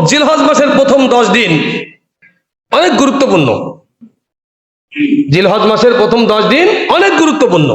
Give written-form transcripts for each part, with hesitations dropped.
জিলহজ মাসের প্রথম 10 দিন অনেক গুরুত্বপূর্ণ। জিলহজ মাসের প্রথম 10 দিন অনেক গুরুত্বপূর্ণ।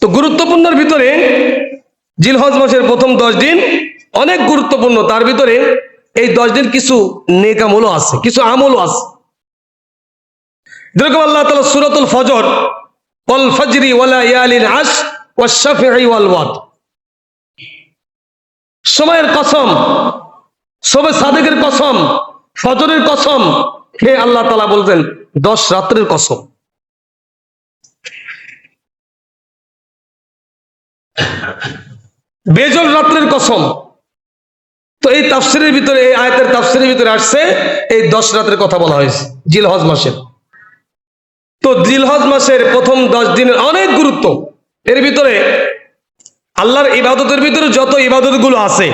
তো গুরুত্বপূর্ণের ভিতরে জিলহজ মাসের প্রথম 10 দিন অনেক গুরুত্বপূর্ণ। তার ভিতরে এই 10 দিন কিছু নেক আমলও আছে, কিছু আমলও আছে। যেরকম আল্লাহ তাআলা সূরাতুল ফজর, ওয়াল ফজরি ওয়া লায়ালিন আশ ওয়াশ শাফঈ ওয়াল ওয়াতর, সময়ের কসম, সবে সাদেকের কসম, ফজরের কসম খেয়ে আল্লাহ তাআলা বলতেন 10 রাত্রের কসম। বেজল রাত্রের কসম। তো এই তাফসীরের ভিতরে, এই আয়াতের তাফসীরের ভিতরে আসছে এই 10 রাতের কথা বলা হয়েছে জিলহজ মাসের। তো জিলহজ মাসের প্রথম 10 দিনের অনেক গুরুত্ব। এর ভিতরে আল্লাহর ইবাদতের ভিতরে যত ইবাদত গুলো আছে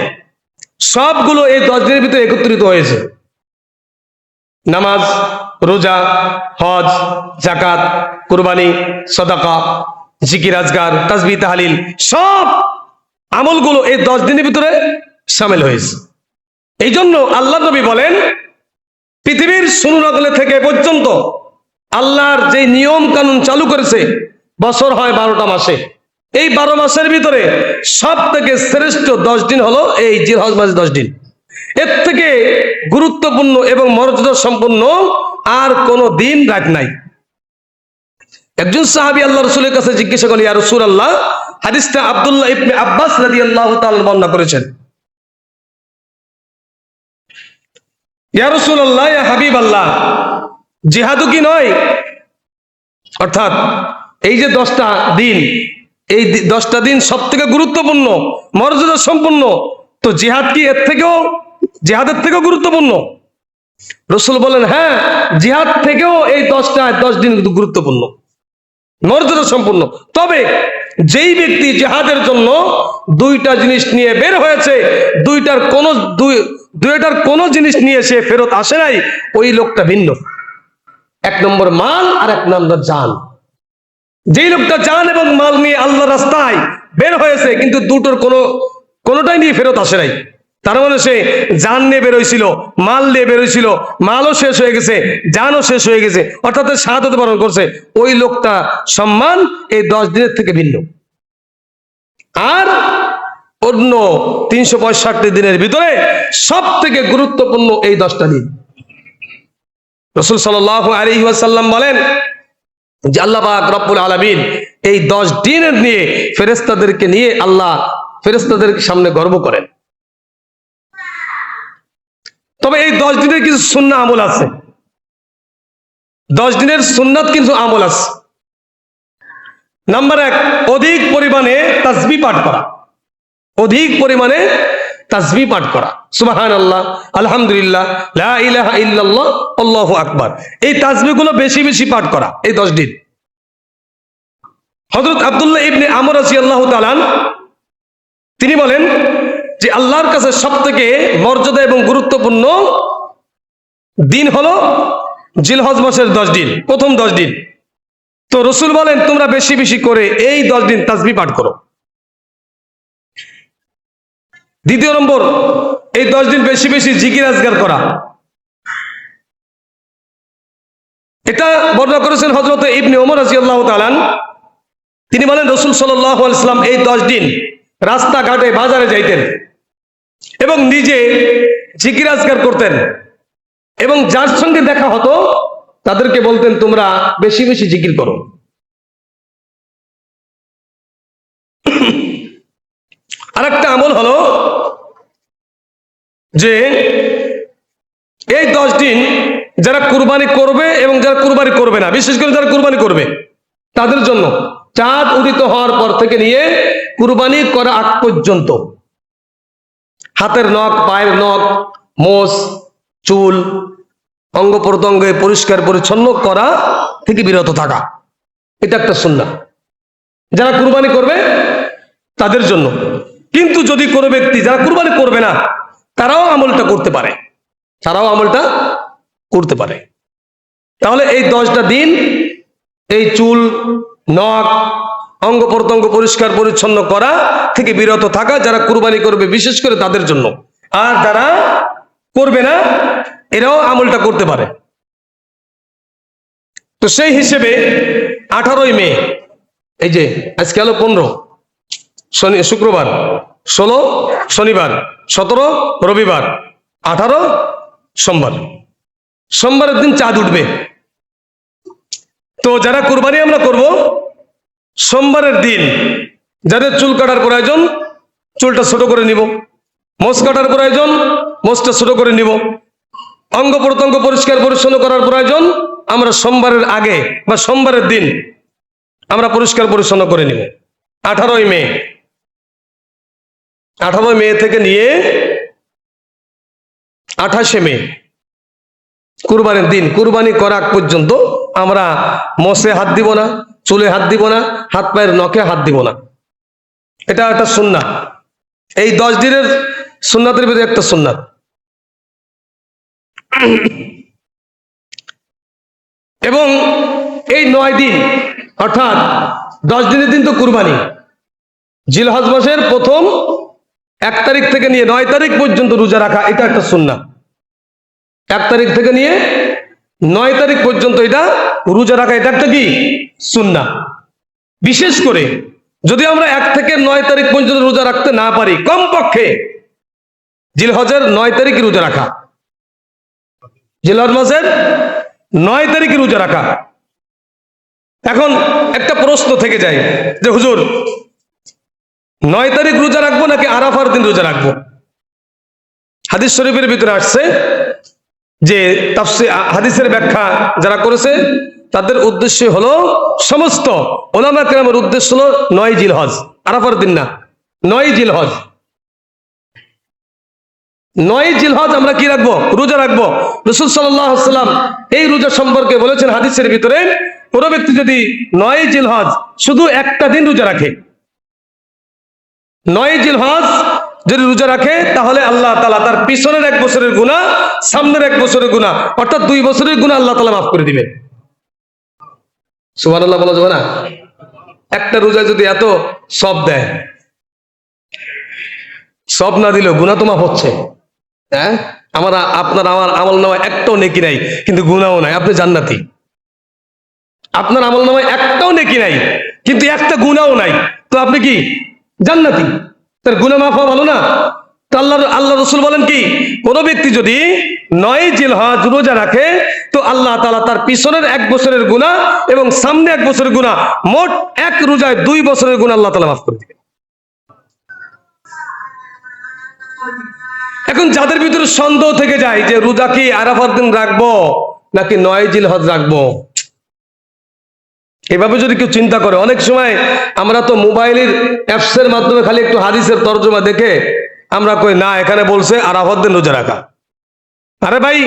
সবগুলো এই 10 দিনের ভিতরে একত্রিত হয়েছে। নামাজ, রোজা, হজ, যাকাত, কুরবানি, সাদাকা, জিকির আজগার, তাসবিহ তাহলিল, সব আমলগুলো এই 10 দিনের ভিতরে শামিল হয়েছে। এই জন্য আল্লাহ নবী বলেন, পৃথিবীর শুরু নগলে থেকে পর্যন্ত আল্লাহর যে নিয়ম কানুন চালু করেছে, বছর হয় 12টা মাসে, এই 12 মাসের ভিতরে সব থেকে শ্রেষ্ঠ 10 দিন হলো এই জিলহজ মাসের 10 দিন। এর থেকে গুরুত্বপূর্ণ এবং মর্যাদা সম্পন্ন আর কোন দিন রাত নাই। একজন সাহাবী আল্লাহ রাসূলের কাছে জিজ্ঞাসা করলেন, ইয়া রাসূলুল্লাহ, হাদিসটা আব্দুল্লাহ ইবনে আব্বাস রাদিয়াল্লাহু তাআলা বর্ণনা করেছেন। ইয়া রাসূলুল্লাহ, ইয়া হাবিবাল্লাহ, জিহাদও কি নয়? অর্থাৎ এই যে 10টা দিন, এই 10টা দিন সবথেকে গুরুত্বপূর্ণ, মর্যাদা সম্পন্ন, তো জিহাদ কি জিহাদের থেকেও গুরুত্বপূর্ণ? রাসূল বলেন, হ্যাঁ, জিহাদ থেকেও এই 10 দিন গুরুত্বপূর্ণ, মর্যাদা সম্পন্ন। তবে যেই ব্যক্তি জিহাদের জন্য 2টা জিনিস নিয়ে বের হয়েছে, দুইটার কোনো জিনিস নিয়ে সে ফেরত আসে নাই, ওই লোকটা ভিন্ন। 1 নম্বর মাল আর 1 নম্বর জান। যেই লোকটা জান এবং মাল নিয়ে আল্লাহর রাস্তায় বের হয়েছে কিন্তু দুটোর কোনোটাই নিয়ে ফেরত আসে নাই, তার মানে সে জান নিয়ে বের হয়েছিল, মাল নিয়ে বের হয়েছিল, মালও শেষ হয়ে গেছে, জানও শেষ হয়ে গেছে, অর্থাৎ শাহাদাত বরণ করছে, ওই লোকটা সম্মান এই 10 দিনের থেকে ভিন্ন। আর অন্য 365 দিনের ভিতরে সব থেকে গুরুত্বপূর্ণ এই 10টা দিন। রাসূল সাল্লাল্লাহু আলাইহি ওয়াসাল্লাম বলেন যে আল্লাহ পাক রব্বুল আলামিন এই 10 দিনের নিয়ে ফেরেশতাদেরকে নিয়ে আল্লাহ ফেরেশতাদের সামনে গর্ব করেন। তবে এই 10 দিনের কিছু সুন্নাহ আমল আছে, 10 দিনের সুন্নাত কিছু আমল আছে। নাম্বার 1, অধিক পরিমাণে তাসবিহ পাঠ করা, অধিক পরিমাণে তাসবিহ পাঠ করা, সুবহানাল্লাহ, আলহামদুলিল্লাহ, লা ইলাহা ইল্লাল্লাহ, আল্লাহু আকবার, এই তাসবিহগুলো বেশি বেশি পাঠ করা এই 10 দিন। হযরত আব্দুল্লাহ ইবনে আমর রাদিয়াল্লাহু তাআলা তিনি বলেন যে আল্লাহর কাছে সবথেকে মর্যাদা এবং গুরুত্বপূর্ণ দিন হলো জিলহজ মাসের 10 দিন, প্রথম 10 দিন। তো রাসূল বলেন, তোমরা বেশি বেশি করে এই 10 দিন তাসবিহ পাঠ করো। দ্বিতীয় নম্বর, এই 10 দিন বেশি বেশি জিকির আজগার করা। এটা বর্ণনা করেছেন হযরত ইবনে ওমর রাদিয়াল্লাহু তাআলা। তিনি বলেন, রাসূল সাল্লাল্লাহু আলাইহি ওয়াসাল্লাম এই 10 দিন রাস্তাঘাটে বাজারে যাইতেন এবং নিজে জিকির আজগার করতেন এবং যার সঙ্গে দেখা হতো তাদেরকে বলতেন, তোমরা বেশি বেশি জিকির করো। আরেকটা আমল হলো যে এই 10 দিন যারা কুরবানি করবে এবং যারা কুরবানি করবে না, বিশেষ করে যারা কুরবানি করবে তাদের জন্য চাঁদ উদিত হওয়ার পর থেকে নিয়ে কুরবানি করা আগ পর্যন্ত হাতের নখ, পায়ের নখ, মোষ, চুল, অঙ্গ প্রত্যঙ্গে পরিষ্কার পরিচ্ছন্ন করা থেকে বিরত থাকা, এটা একটা সুন্নাহ যারা কুরবানি করবে তাদের জন্য। কিন্তু যদি কোনো ব্যক্তি যারা কুরবানি করবে না তারাও আমলটা করতে পারে, তাহলে এই 10টা দিন এই চুল, নখ, অঙ্গ প্রত্যঙ্গ পরিষ্কার পরিচ্ছন্ন করা থেকে বিরত থাকা যারা কুরবানি করবে বিশেষ করে তাদের জন্য। আর যারা করবে না এরাও আমলটা করতে পারে। তো সেই হিসেবে 18ই মে, এই যে আজকে হলো 15 শুক্রবার, 16 শনিবার, 17 রবিবার, 18 সোমবার। সোমবারের দিন চাঁদ উঠবে। তো যারা কুরবানি আমরা করব, সোমবারের দিন যাদের চুল কাটার প্রয়োজন চুলটা ছোট করে নিব, মোষ কাটার প্রয়োজন মোষটা ছোট করে নিব, অঙ্গ প্রত্যঙ্গ পরিষ্কার পরিচ্ছন্ন করার প্রয়োজন আমরা সোমবারের আগে বা সোমবারের দিন আমরা পরিষ্কার পরিচ্ছন্ন করে নিব। 18ই মে, 18 মে থেকে নিয়ে 28শে মে কুরবানির দিন, কুরবানি করা আগ পর্যন্ত আমরা মোষে হাত দিব না, চুলে হাত দিব না, হাত পায়ের নখে হাত দিব না। এটা একটা সুন্নাত। এই 10 দিনের সুন্নাতের ভিতরে একটা সুন্নাত। এবং এই 9 দিন অর্থাৎ 10 দিনের দিন তো কুরবানি, জিলহজ মাসের প্রথম 1 তারিখ থেকে নিয়ে 9 তারিখ পর্যন্ত রোজা রাখা, এটা একটা সুন্নাত। 1 তারিখ থেকে নিয়ে 9 তারিখ পর্যন্ত এটা রোজা রাখা, এটা একটা কি সুন্নাত। বিশেষ করে যদি আমরা 1 থেকে 9 তারিখ পর্যন্ত রোজা রাখতে না পারি, কমপক্ষে জিলহজের 9 তারিখ রোজা রাখা, জিলহজ মাসের 9 তারিখে রোজা রাখা। এখন একটা প্রশ্ন থেকে যায় যে হুজুর 9 তারিখ রোজা রাখবো নাকি আরাফার দিন রোজা রাখবো? হাদিস শরীফের ভিতরে আসছে যে তাফসীর হাদিসের ব্যাখ্যা যারা করেছে তাদের উদ্দেশ্য হলো, সমস্ত উলামা কেরামের উদ্দেশ্য হলো 9 জিলহজ, আরাফার দিন না, 9 জিলহজ। 9 জিলহজ আমরা কি রাখবো? রোজা রাখবো। রাসূল সাল্লাল্লাহু আলাইহি ওয়াসাল্লাম এই রোজা সম্পর্কে বলেছেন হাদিসের ভিতরে, কোন ব্যক্তি যদি 9 জিলহজ শুধু একটা দিন রোজা রাখে, 9 জিলহজ যদি রোজা রাখে, তাহলে আল্লাহ তাআলা তার পিছনের 1 বছরের গুনাহ, সামনের 1 বছরের গুনাহ, অর্থাৎ 2 বছরের গুনাহ আল্লাহ তাআলা মাফ করে দিবেন। সুবহানাল্লাহ বলা যাবে না? একটা রোজা যদি এত সব দেয়, সব না দিলেও গুনাহ তো মাফ হচ্ছে। হ্যাঁ, আপনার আমার আমল নামায় একটাও নেকি নাই, কিন্তু গুনাহও নাই, আপনি জান্নাতি। আপনার আমল নামায় একটাও নেকি নাই, কিন্তু একটা গুনাহও নাই, তো আপনি কি জান্নাতি? তার গুনাহ মাফ হওয়া ভালো না? তো আল্লাহ রাসূল বলেন কি, কোন ব্যক্তি যদি 9 জিলহজ রোজা রাখে, তো আল্লাহ তাআলা তার পিছনের 1 বছরের গুনাহ এবং সামনে 1 বছরের গুনাহ, মোট এক রোজায় 2 বছরের গুনাহ আল্লাহ তাআলা মাফ করে দিবেন। এখন যাদের ভিতরে সন্দেহ থেকে যায় যে রোজা কি আরাফার দিন রাখবো নাকি 9 জিলহজ রাখবো, এভাবে যদি কেউ চিন্তা করে, অনেক সময় আমরা তো মোবাইলের অ্যাপসের মাধ্যমে খালি একটু হাদিসের তরজমা দেখে আমরা কই না এখানে বলছে আরাফার দিন রোজা রাখা। আরে ভাই,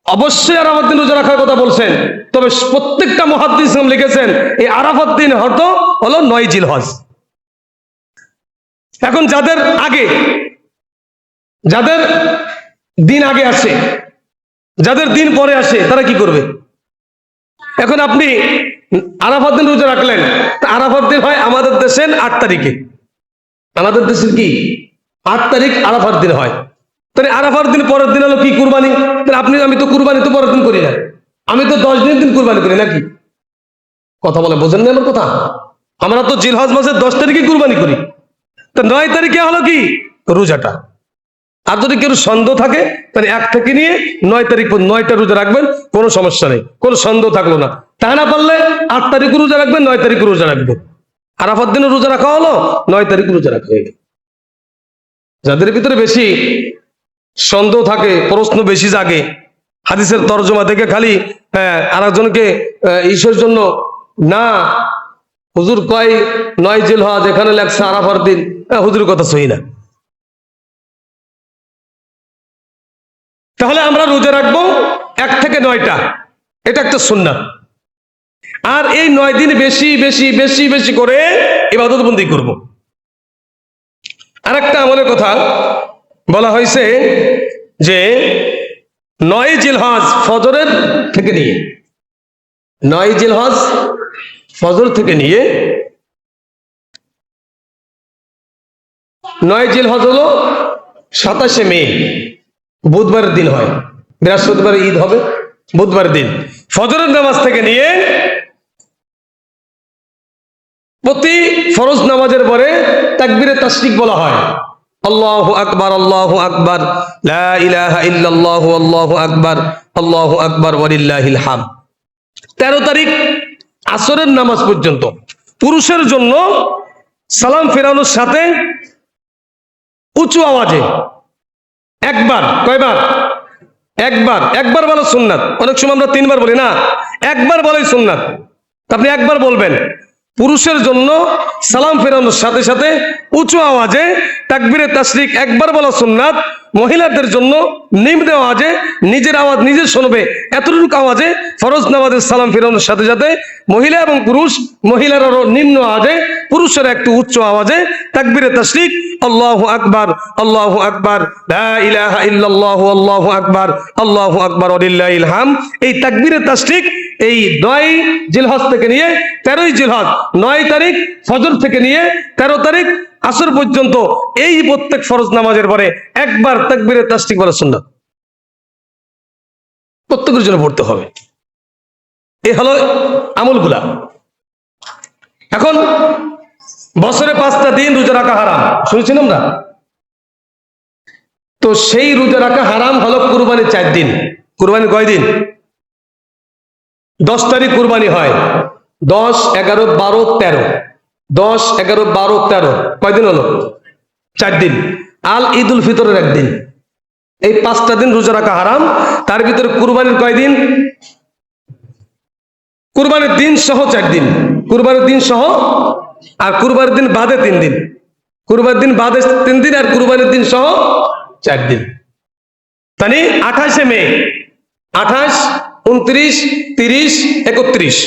অবশ্যই আরাফার দিন রোজা রাখার কথা বলছেন, তবে প্রত্যেকটা মুহাদ্দিস লিখেছেন এই আরাফার দিন হলো 9 জিলহজ। এখন যাদের দিন আগে আসে, যাদের দিন পরে আসে, তারা কি করবে? এখন আপনি আরাফার দিন রোজা রাখলেন, আরাফার দিন হয় আমাদের দেশের 8 তারিখে, আমাদের দেশের কি 8 তারিখ আরাফার দিন হয়। তাহলে আরাফার দিন পরের দিন হলো কি কুরবানি। তাহলে আমি তো কুরবানি তো পরের দিন করি না, আমি তো 10 দিনের দিন কুরবানি করি নাকি? কথা বলে বোঝেন না আমার কথা? আমরা তো জিলহজ মাসের 10 তারিখে কুরবানি করি, তো 9 তারিখে হলো কি রোজাটা। আর যদি কেউ সন্দেহ থাকে, তাহলে 1 থেকে নিয়ে 9 তারিখ 9টা রোজা রাখবেন, কোনো সমস্যা নেই, কোনো সন্দেহ থাকলো না। তা না পারলে 8 তারিখ রোজা রাখবেন, 9 তারিখ রোজা রাখবেন। আরাফার দিনে রোজা রাখা হলো, 9 তারিখ রোজা রাখা হয়ে গেল। যাদের ভিতরে বেশি সন্দেহ থাকে, প্রশ্ন বেশি জাগে, হাদিসের তরজমা দেখে খালি আরেকজনকে ঈশ্বর জন্য না, হুজুর কয় 9 জিলহজ, এখানে লেখছে আরাফার দিন, হুজুরের কথা সহি না। তাহলে আমরা রোজা রাখবো 1 থেকে 9টা, এটা একটা সুন্নাত। আর এই 9 দিন বেশি বেশি বেশি বেশি করে ইবাদত বন্দি করব। আর একটা আমলের কথা বলা হয়েছে যে 9 জিলহজ ফজরের থেকে নিয়ে, 9 জিলহজ ফজর থেকে নিয়ে 9 জিলহজ হলো 27শে মে বুধবারের দিন হয়, বৃহস্পতিবার ঈদ হবে, বুধবার দিন ফজরের নামাজ থেকে নিয়ে প্রতি ফরজ নামাজের পরে তাকবীরে তাশরিক বলা হয়, আল্লাহু আকবার, আল্লাহু আকবার, লা ইলাহা ইল্লাল্লাহ, আল্লাহু আকবার, আল্লাহু আকবার, ওয়ালিল্লাহিল হামদ। 13 তারিখ আসরের নামাজ পর্যন্ত পুরুষের জন্য সালাম ফেরানোর সাথে উঁচু আওয়াজে একবার, কয়বার? একবার। একবার বলা সুন্নাত। অনেক সময় আমরা 3 বার বলি, না, একবার বলাই সুন্নাত। আপনি একবার বলবেন। পুরুষের জন্য সালাম ফেরানোর সাথে সাথে উঁচু আওয়াজে তাকবীরে তাশরিক একবার বলা সুন্নাত। মহিলাদের জন্য নিম্ন আওয়াজে, নিজের আওয়াজ নিজে শুনবে এতটুকু আওয়াজে ফরজ নামাজের সালাম ফেরানোর সাথে সাথে মহিলা এবং পুরুষ, মহিলারও নিম্ন আওয়াজে, পুরুষেরা একটু উচ্চ আওয়াজে তাকবীরে তাশরিক আল্লাহু আকবার, আল্লাহু আকবার, লা ইলাহা ইল্লাল্লাহ, আল্লাহু আকবার, আল্লাহু আকবার, ওয়ালিল্লাহিল হামদ। এই তাকবীরে তাশরিক এই 9 জিলহজ থেকে নিয়ে 13 জিলহজ, 9 তারিখ ফজর থেকে নিয়ে 13 তারিখ আসর পর্যন্ত এই প্রত্যেক ফরজ নামাজের পরে একবার তাকবীরে তাশরিক বলা সুন্নাত, প্রত্যেকের জন্য পড়তে হবে। এই হলো আমলগুলা। এখন বছরে 5টা দিন রোজা রাখা হারাম, শুনেছেন আমরা? তো সেই রোজা রাখা হারাম হলো কুরবানির 4 দিন। কুরবানি কয় দিন? 10 তারিখ কুরবানি হয়, 10, 11, 12, 13, 10, 11, 12, 13, কয়দিন হলো? 4 দিন। আল ঈদুল ফিতরের 1 দিন। এই 5টা দিন রোজা রাখা হারাম। তার ভিতরে কুরবানির কয়দিন? কুরবানির দিন সহ 4 দিন। কুরবানির দিন সহ, আর কুরবানির দিন বাদে 3 দিন। কুরবানির দিন বাদে 3 দিন, আর কুরবানির দিন সহ 4 দিন। মানে 28শে মে, 28, 29, 30, 31,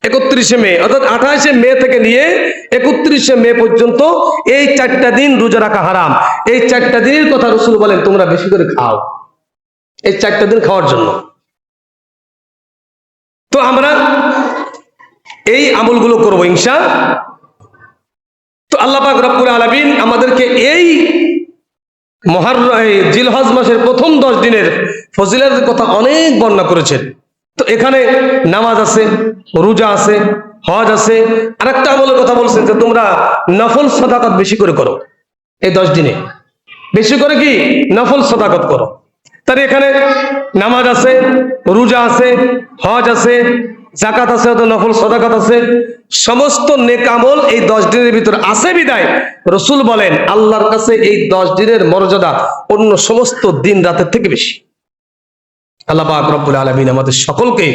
31শে মে, অর্থাৎ 28শে মে থেকে নিয়ে 31শে মে পর্যন্ত এই 4টা দিন রোজা রাখা হারাম। এই 4টা দিনের কথা রাসূল বলেন তোমরা বেশি করে খাও, এই 4টা দিন খাওয়ার জন্য। তো আমরা এই আমলগুলো করবো ইনশাআল্লাহ। তো আল্লাহ পাক রব্বুল আলামিন আমাদেরকে এই জিলহজ মাসের প্রথম 10 দিনের ফজিলতের কথা অনেক বর্ণনা করেছেন। তো এখানে নামাজ আছে, রোজা আছে, হজ আছে, আরেকটা আমলের কথা বলছেন যে তোমরা নফল সাদাকাত বেশি করে করো। এই 10 দিনে বেশি করে কি নফল সাদাকাত করো। তার এখানে নামাজ আছে, রোজা আছে, হজ আছে, যাকাত আছে, নফল সাদাকাত আছে, সমস্ত নেক আমল এই 10 দিনের ভিতর আছে বিদায় রাসূল বলেন আল্লাহর কাছে এই 10 দিনের মর্যাদা অন্য সমস্ত দিন রাতের থেকে বেশি। আল্লাহ পাক রব্বুল আলামিন আমাদের সকলকে